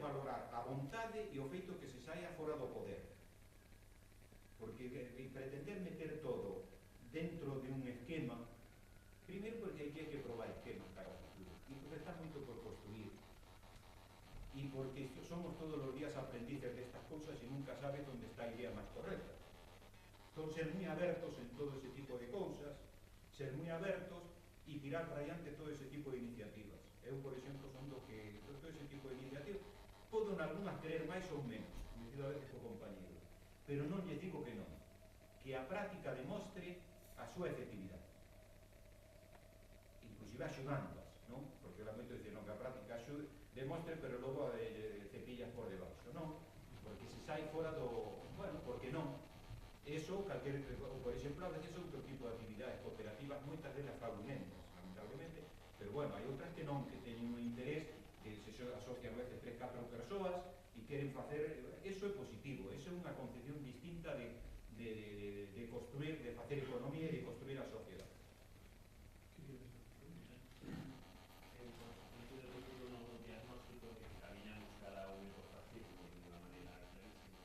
valorar a vontade e o feito que se saia fora do poder, porque pretender meter todo dentro de un esquema, primeiro porque hai que probar esquemas para o futuro, e porque está moito por construir, e porque somos todos os días aprendices destas cousas e nunca sabes onde está a idea máis correcta. Entón, ser moi abertos en todo ese tipo de cousas, ser moi abertos e tirar para diante todo ese tipo de iniciativas. Eu, por exemplo, son do que todo ese tipo de iniciativas podo en algunhas querer máis ou menos, coincido a veces co compañero, pero non lle digo que non, que a práctica demostre a súa efectividade, inclusive axudándoas, non? Porque lamento dicir, non, que a práctica demostre, pero logo cepillas por debaixo, non? Porque se sai fora do... bueno, porque non? Eso, por exemplo, a veces outro tipo de actividades cooperativas, moitas delas fraudulentas, lamentablemente, pero bueno, hai outras que non, que teñen un interés, que se asocian a veces 3-4 persoas e queren facer, eso é positivo, eso é unha concepción distinta de construir, de facer economía e de construir a sociedade. Dentro do futuro novo diagnóstico que camiñamos cara a un ecofascismo de unha maneira clarísima.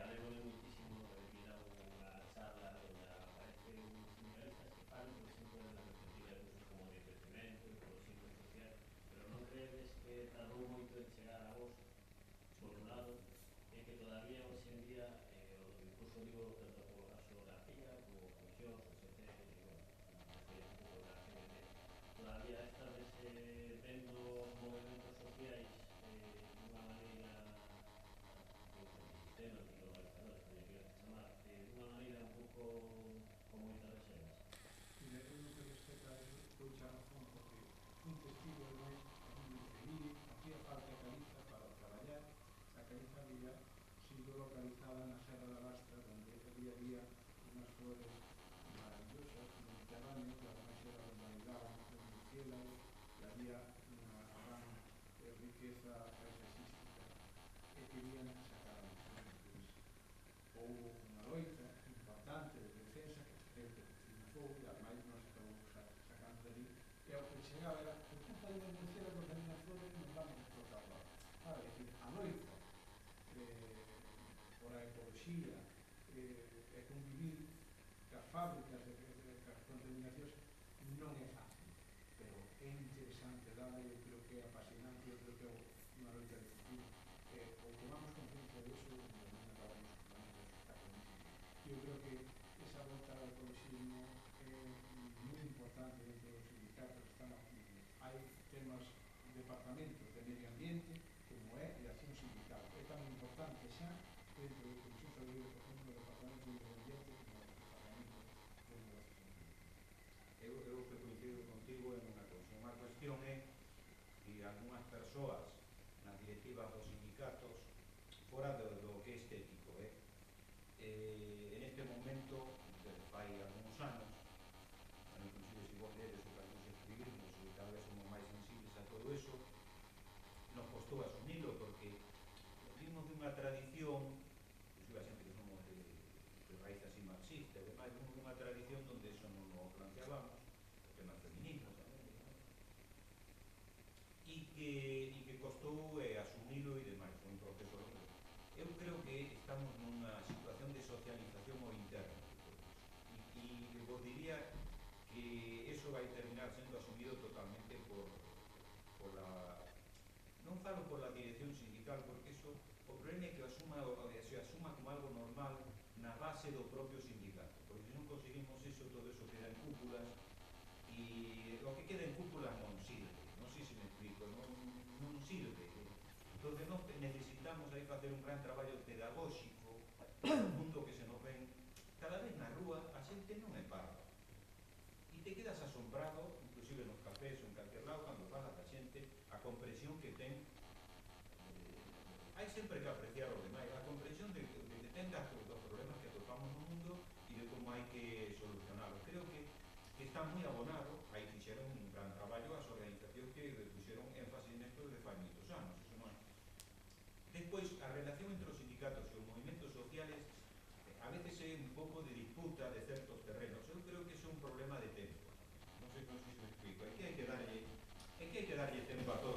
Alegro muitísimo de vir a unha charla onde aparecen sindicalistas que falan, por exemplo, na perspectiva de cursos como de crecemento, ecologismo social, pero non credes que tardou moito en chegar a vos, por un lado, e que todavía hoxe en día, incluso digo tanto polo caso da CIA, como comisións, o SC, e, bueno, un pouco da CNT, todavía estades vendo movimentos sociais dunha maneira antisistema, antiglobalizador, como lle queres chamar, dunha maneira un pouco con moitas reservas. Mira, eu non que respecta a eso, estou xa razón, porque un testigo de máis, hacía falta caliza para traballar, a caliza había sido localizada na Serra da Lastra, onde había unhas flores maravillosas, mediterráneas, que además era onde anidaban os murciélagos, e había unha gran riqueza paisaxística, e querían sacar a luz. Houve unha loita importante de defensa que creo que triunfou, e ademais non se acabou sacando de ali, e ao que chegaba era por culpa de murciélagos das minas flores non vamos a explotar lá. É dicir, a loita por a ecoloxía e convivir cas fábricas e cas contaminacións non é fácil, pero é interesante dala, e eu creo que é apasionante, eu creo que é unha loita de futuro, o tomamos conciencia de eso, non acabamos con eso, está clarísimo. Eu creo que esa volta ao ecologismo é moi importante dentro dos sindicatos, hai temas, departamentos de medio ambiente, como é de acción sindical, é tan importante xa dentro da Comisión Salarial, por exemplo, do Departamento de Medio Ambiente como do Departamento de Negocios Públicos. Eu que coincido contigo en unha cousa. Unha cuestión é que algunhas persoas nas directivas dos sindicatos fora do que é estético, en este momento, fai algúns anos, inclusive se vos ledes o que algúns escribimos e cada vez somos máis sensibles a todo eso, nos costou asumilo porque vimos dunha tradición, inclusive a xente que somos de raíz así marxista e demais, vimos dunha tradición onde eso non o planteábamos, o tema feminismo tamén, e que costou asumilo e demais, foi un proceso longo. Eu creo que estamos nunha situación de socialización ao interno de todo iso, e vos diría que eso vai terminar sendo asumido totalmente non falo pola dirección sindical, porque eso, o problema é que se asuma como algo normal na base do propio sindicato, porque se non conseguimos eso, todo eso queda en cúpulas, e o que queda en cúpulas non sirve, non sei se me explico, non sirve. Entón, necesitamos aí facer un gran traballo pedagóxico no mundo que se nos ven cada vez na rúa, a xente non é parva, e te quedas asombrado, inclusive nos cafés ou en calquer lado, cando falas da xente, a comprensión que ten. Hai sempre que apreciar os demais, a comprensión de que ten dos problemas que atopamos no mundo e de como hai que solucionarlos. Creo que está moi abonado, aí fixeron un gran traballo as organizacións que fixeron énfasis nesto de fai moitos anos, eso non é. Despois, a relación entre os sindicatos e os movimentos sociales a veces é un pouco de disputa de certos terrenos. Eu creo que iso é un problema de tempo. Non sei se me explico. É que hai que darlle tempo a todo.